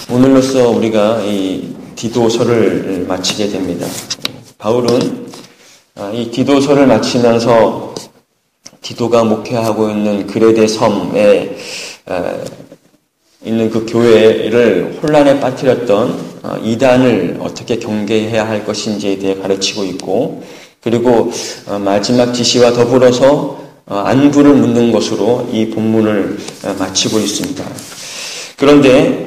오늘로써 우리가 이 디도서를 마치게 됩니다. 바울은 이 디도서를 마치면서 디도가 목회하고 있는 그레데 섬에 있는 그 교회를 혼란에 빠뜨렸던 이단을 어떻게 경계해야 할 것인지에 대해 가르치고 있고, 그리고 마지막 지시와 더불어서 안부를 묻는 것으로 이 본문을 마치고 있습니다. 그런데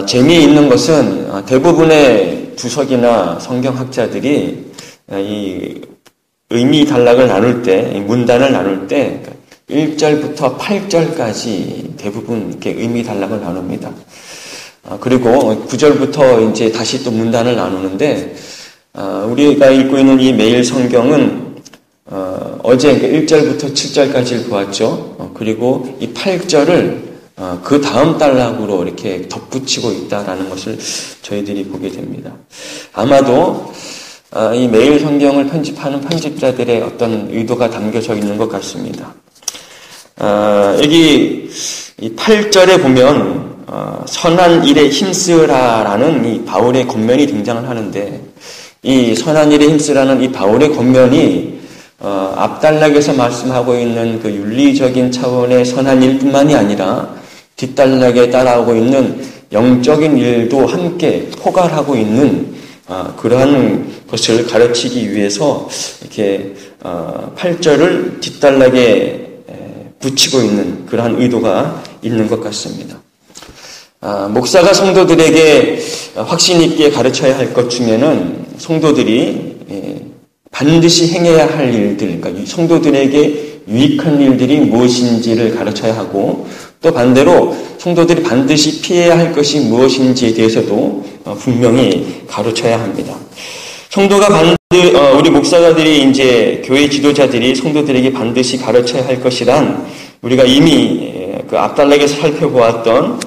재미있는 것은 대부분의 주석이나 성경학자들이 이 의미 단락을 나눌 때, 문단을 나눌 때 1절부터 8절까지 대부분 이렇게 의미 단락을 나눕니다. 그리고 9절부터 이제 다시 또 문단을 나누는데, 우리가 읽고 있는 이 매일 성경은 어제 1절부터 7절까지를 보았죠. 그리고 이 8절을 그 다음 단락으로 이렇게 덧붙이고 있다라는 것을 저희들이 보게 됩니다. 아마도 이 매일 성경을 편집하는 편집자들의 어떤 의도가 담겨져 있는 것 같습니다. 여기 이 8절에 보면 선한 일에 힘쓰라라는 이 바울의 권면이 등장을 하는데, 이 선한 일에 힘쓰라는 이 바울의 권면이 앞단락에서 말씀하고 있는 그 윤리적인 차원의 선한 일뿐만이 아니라 뒷단락에 따라오고 있는 영적인 일도 함께 포괄하고 있는 그러한 것을 가르치기 위해서 이렇게 8절을 뒷단락에 붙이고 있는 그러한 의도가 있는 것 같습니다. 목사가 성도들에게 확신 있게 가르쳐야 할 것 중에는 성도들이 반드시 행해야 할 일들, 그러니까 성도들에게 유익한 일들이 무엇인지를 가르쳐야 하고, 또 반대로 성도들이 반드시 피해야 할 것이 무엇인지에 대해서도 분명히 가르쳐야 합니다. 성도가 우리 목사들이 이제 교회 지도자들이 성도들에게 반드시 가르쳐야 할 것이란, 우리가 이미 그 앞단락에서 살펴보았던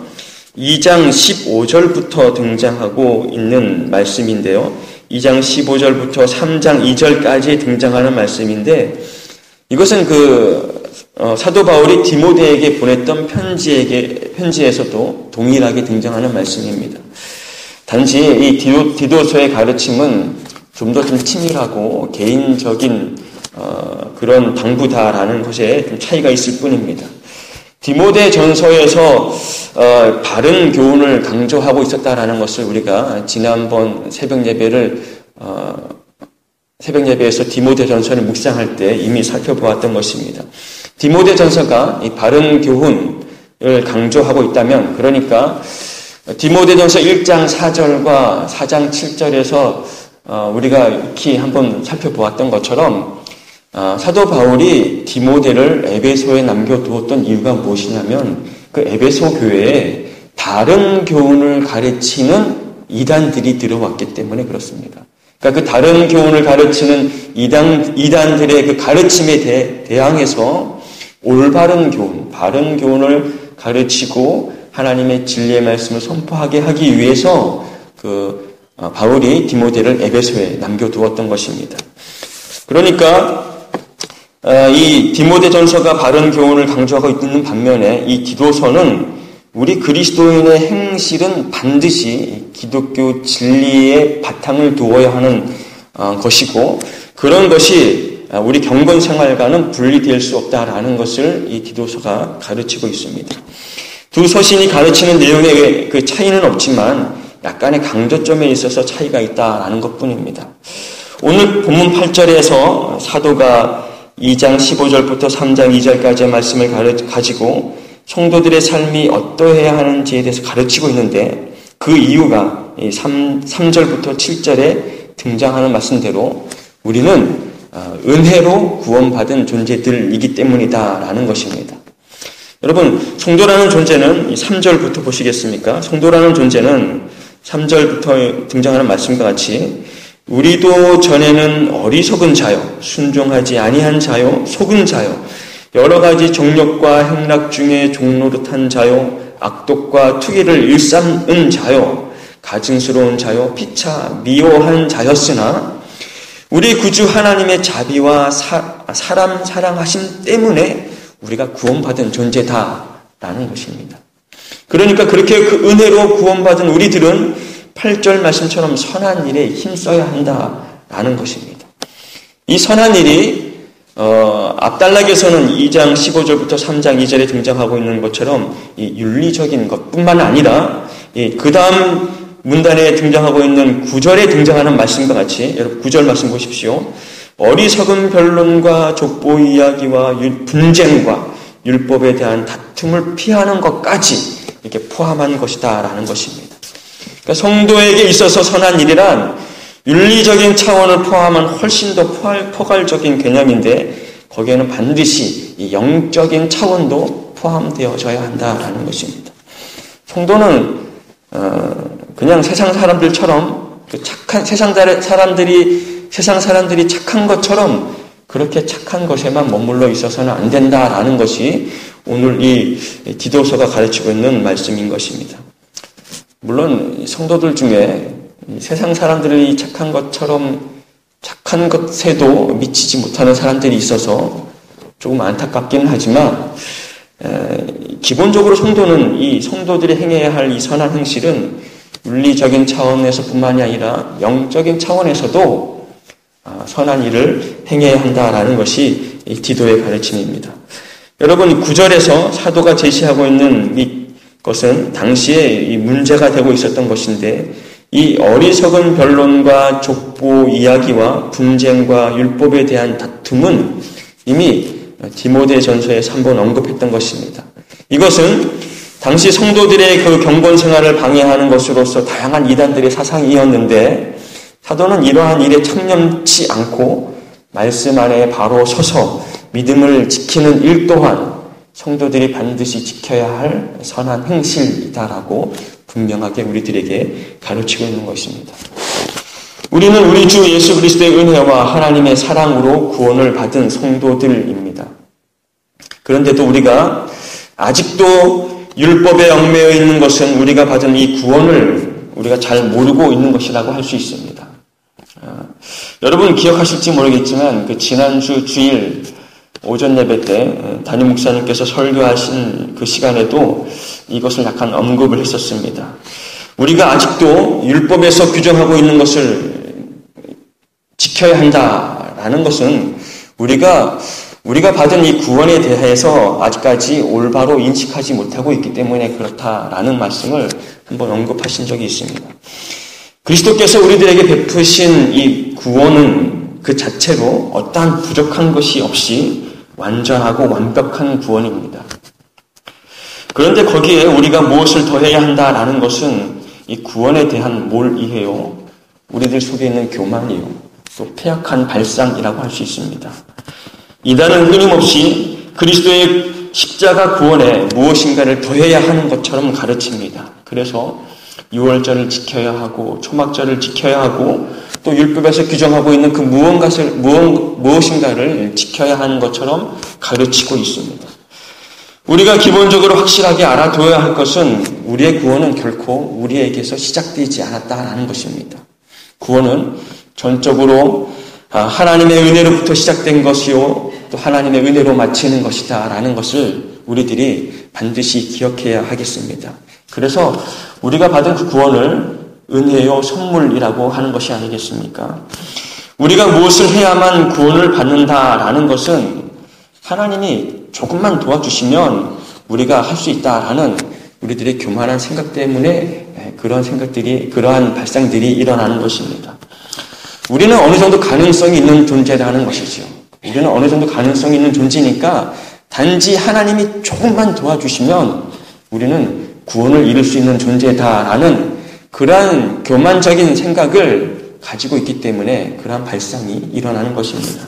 2장 15절부터 등장하고 있는 말씀인데요. 2장 15절부터 3장 2절까지 등장하는 말씀인데, 이것은 사도 바울이 디모데에게 보냈던 편지에서도 동일하게 등장하는 말씀입니다. 단지 이 디도서의 가르침은 좀 더 치밀하고 개인적인 그런 당부다라는 것에 좀 차이가 있을 뿐입니다. 디모데 전서에서 바른 교훈을 강조하고 있었다라는 것을 우리가 지난번 새벽 예배에서 디모데 전서를 묵상할 때 이미 살펴보았던 것입니다. 디모데 전서가 이 바른 교훈을 강조하고 있다면, 그러니까 디모데 전서 1장 4절과 4장 7절에서 우리가 익히 한번 살펴보았던 것처럼 사도 바울이 디모데를 에베소에 남겨두었던 이유가 무엇이냐면, 그 에베소 교회에 다른 교훈을 가르치는 이단들이 들어왔기 때문에 그렇습니다. 그러니까 그 다른 교훈을 가르치는 이단들의 그 가르침에 대항해서 올바른 교훈, 바른 교훈을 가르치고 하나님의 진리의 말씀을 선포하게 하기 위해서 바울이 디모데를 에베소에 남겨두었던 것입니다. 그러니까 이 디모데 전서가 바른 교훈을 강조하고 있는 반면에 이 디도서는 우리 그리스도인의 행실은 반드시 기독교 진리의 바탕을 두어야 하는 것이고, 그런 것이 우리 경건 생활과는 분리될 수 없다라는 것을 이 디도서가 가르치고 있습니다. 두 서신이 가르치는 내용의 그 차이는 없지만 약간의 강조점에 있어서 차이가 있다라는 것뿐입니다. 오늘 본문 8절에서 사도가 2장 15절부터 3장 2절까지의 말씀을 가지고 성도들의 삶이 어떠해야 하는지에 대해서 가르치고 있는데, 그 이유가 3절부터 7절에 등장하는 말씀대로 우리는 은혜로 구원받은 존재들이기 때문이다라는 것입니다. 여러분, 성도라는 존재는 3절부터 보시겠습니까? 성도라는 존재는 3절부터 등장하는 말씀과 같이 우리도 전에는 어리석은 자요, 순종하지 아니한 자요, 속은 자요, 여러 가지 정욕과 행락 중에 종노릇한 자요, 악독과 투기를 일삼은 자요, 가증스러운 자요, 피차 미워한 자였으나 우리 구주 하나님의 자비와 사람 사랑하심 때문에 우리가 구원받은 존재다라는 것입니다. 그러니까 그렇게 그 은혜로 구원받은 우리들은 8절 말씀처럼 선한 일에 힘써야 한다라는 것입니다. 이 선한 일이 앞단락에서는 2장 15절부터 3장 2절에 등장하고 있는 것처럼 이 윤리적인 것뿐만 아니라 그 다음 문단에 등장하고 있는 9절에 등장하는 말씀과 같이, 여러분 9절 말씀 보십시오. 어리석은 변론과 족보 이야기와 분쟁과 율법에 대한 다툼을 피하는 것까지 이렇게 포함한 것이다 라는 것입니다. 그러니까 성도에게 있어서 선한 일이란 윤리적인 차원을 포함한 훨씬 더 포괄적인 개념인데, 거기에는 반드시 이 영적인 차원도 포함되어져야 한다라는 것입니다. 성도는 그냥 세상 사람들처럼 세상 사람들이 착한 것처럼 그렇게 착한 것에만 머물러 있어서는 안 된다라는 것이 오늘 이 디도서가 가르치고 있는 말씀인 것입니다. 물론 성도들 중에 세상 사람들이 착한 것처럼 착한 것에도 미치지 못하는 사람들이 있어서 조금 안타깝긴 하지만, 기본적으로 성도는 이 성도들이 행해야 할 이 선한 행실은 윤리적인 차원에서 뿐만이 아니라 영적인 차원에서도 선한 일을 행해야 한다라는 것이 이 디도의 가르침입니다. 여러분, 9절에서 사도가 제시하고 있는 이것은 당시에 이 문제가 되고 있었던 것인데, 이 어리석은 변론과 족보 이야기와 분쟁과 율법에 대한 다툼은 이미 디모데전서에서 한번 언급했던 것입니다. 이것은 당시 성도들의 그 경건 생활을 방해하는 것으로서 다양한 이단들의 사상이었는데, 사도는 이러한 일에 참념치 않고 말씀 안에 바로 서서 믿음을 지키는 일 또한 성도들이 반드시 지켜야 할 선한 행실이다라고 분명하게 우리들에게 가르치고 있는 것입니다. 우리는 우리 주 예수 그리스도의 은혜와 하나님의 사랑으로 구원을 받은 성도들입니다. 그런데도 우리가 아직도 율법에 얽매여 있는 것은 우리가 받은 이 구원을 우리가 잘 모르고 있는 것이라고 할 수 있습니다. 여러분 기억하실지 모르겠지만 그 지난주 주일 오전 예배 때 담임 목사님께서 설교하신 그 시간에도 이것을 약간 언급을 했었습니다. 우리가 아직도 율법에서 규정하고 있는 것을 지켜야 한다라는 것은 우리가 받은 이 구원에 대해서 아직까지 올바로 인식하지 못하고 있기 때문에 그렇다라는 말씀을 한번 언급하신 적이 있습니다. 그리스도께서 우리들에게 베푸신 이 구원은 그 자체로 어떠한 부족한 것이 없이 완전하고 완벽한 구원입니다. 그런데 거기에 우리가 무엇을 더해야 한다라는 것은 이 구원에 대한 뭘 이해요? 우리들 속에 있는 교만이요, 또 패역한 발상이라고 할 수 있습니다. 이단은 끊임없이 그리스도의 십자가 구원에 무엇인가를 더해야 하는 것처럼 가르칩니다. 그래서 유월절을 지켜야 하고 초막절을 지켜야 하고 또 율법에서 규정하고 있는 그 무엇인가를 지켜야 하는 것처럼 가르치고 있습니다. 우리가 기본적으로 확실하게 알아둬야 할 것은 우리의 구원은 결코 우리에게서 시작되지 않았다라는 것입니다. 구원은 전적으로 하나님의 은혜로부터 시작된 것이요 또 하나님의 은혜로 마치는 것이다 라는 것을 우리들이 반드시 기억해야 하겠습니다. 그래서 우리가 받은 그 구원을 은혜요 선물이라고 하는 것이 아니겠습니까? 우리가 무엇을 해야만 구원을 받는다라는 것은 하나님이 조금만 도와주시면 우리가 할 수 있다라는 우리들의 교만한 생각 때문에 그러한 발상들이 일어나는 것입니다. 우리는 어느 정도 가능성이 있는 존재라는 것이죠. 우리는 어느 정도 가능성이 있는 존재니까 단지 하나님이 조금만 도와주시면 우리는 구원을 이룰 수 있는 존재다라는 그러한 교만적인 생각을 가지고 있기 때문에 그러한 발상이 일어나는 것입니다.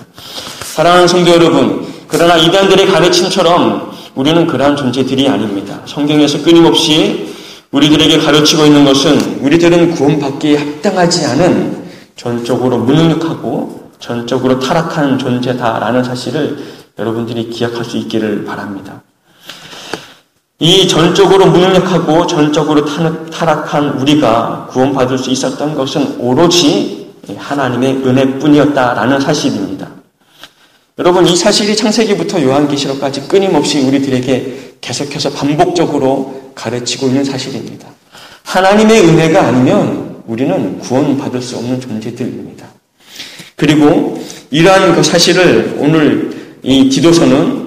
사랑하는 성도 여러분, 그러나 이단들의 가르침처럼 우리는 그러한 존재들이 아닙니다. 성경에서 끊임없이 우리들에게 가르치고 있는 것은 우리들은 구원받기에 합당하지 않은 전적으로 무능력하고 전적으로 타락한 존재다라는 사실을 여러분들이 기억할 수 있기를 바랍니다. 이 전적으로 무능력하고 전적으로 타락한 우리가 구원받을 수 있었던 것은 오로지 하나님의 은혜뿐이었다라는 사실입니다. 여러분, 이 사실이 창세기부터 요한계시록까지 끊임없이 우리들에게 계속해서 반복적으로 가르치고 있는 사실입니다. 하나님의 은혜가 아니면 우리는 구원받을 수 없는 존재들입니다. 그리고 이러한 그 사실을 오늘 이 디도서는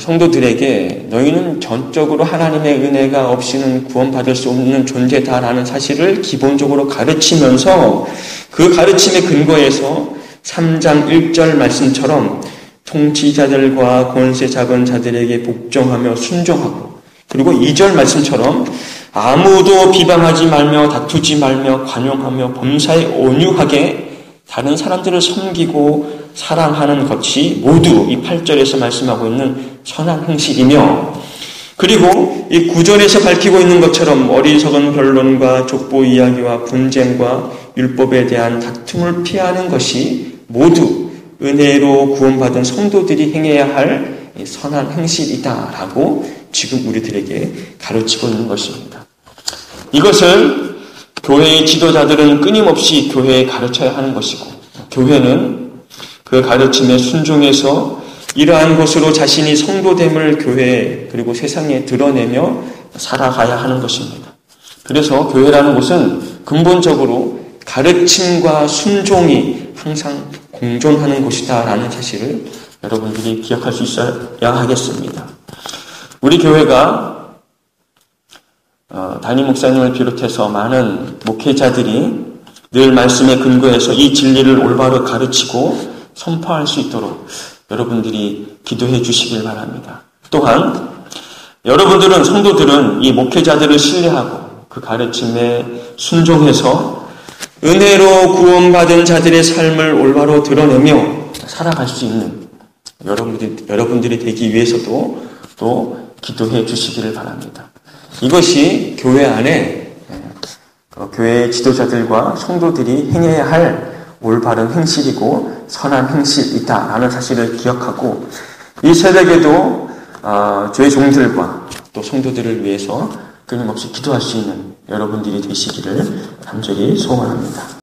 성도들에게 너희는 전적으로 하나님의 은혜가 없이는 구원받을 수 없는 존재다라는 사실을 기본적으로 가르치면서 그 가르침의 근거에서 3장 1절 말씀처럼 통치자들과 권세 작은 자들에게 복종하며 순종하고, 그리고 2절 말씀처럼 아무도 비방하지 말며 다투지 말며 관용하며 범사에 온유하게 다른 사람들을 섬기고 사랑하는 것이 모두 이 8절에서 말씀하고 있는 선한 행실이며, 그리고 이 9절에서 밝히고 있는 것처럼 어리석은 변론과 족보 이야기와 분쟁과 율법에 대한 다툼을 피하는 것이 모두 은혜로 구원받은 성도들이 행해야 할 선한 행실이다라고 지금 우리들에게 가르치고 있는 것입니다. 이것을 교회의 지도자들은 끊임없이 교회에 가르쳐야 하는 것이고, 교회는 그 가르침에 순종해서 이러한 것으로 자신이 성도됨을 교회 그리고 세상에 드러내며 살아가야 하는 것입니다. 그래서 교회라는 곳은 근본적으로 가르침과 순종이 항상 공존하는 곳이다라는 사실을 여러분들이 기억할 수 있어야 하겠습니다. 우리 교회가 담임 목사님을 비롯해서 많은 목회자들이 늘 말씀에 근거해서 이 진리를 올바로 가르치고 선포할 수 있도록 여러분들이 기도해 주시길 바랍니다. 또한 여러분들은, 성도들은 이 목회자들을 신뢰하고 그 가르침에 순종해서 은혜로 구원받은 자들의 삶을 올바로 드러내며 살아갈 수 있는 여러분들이 되기 위해서도 또 기도해 주시기를 바랍니다. 이것이 교회 안에 교회 지도자들과 성도들이 행해야 할 올바른 행실이고 선한 행실이다라는 사실을 기억하고, 이 새벽에도 주의 종들과 또 성도들을 위해서 끊임없이 기도할 수 있는 여러분들이 되시기를 간절히 소원합니다.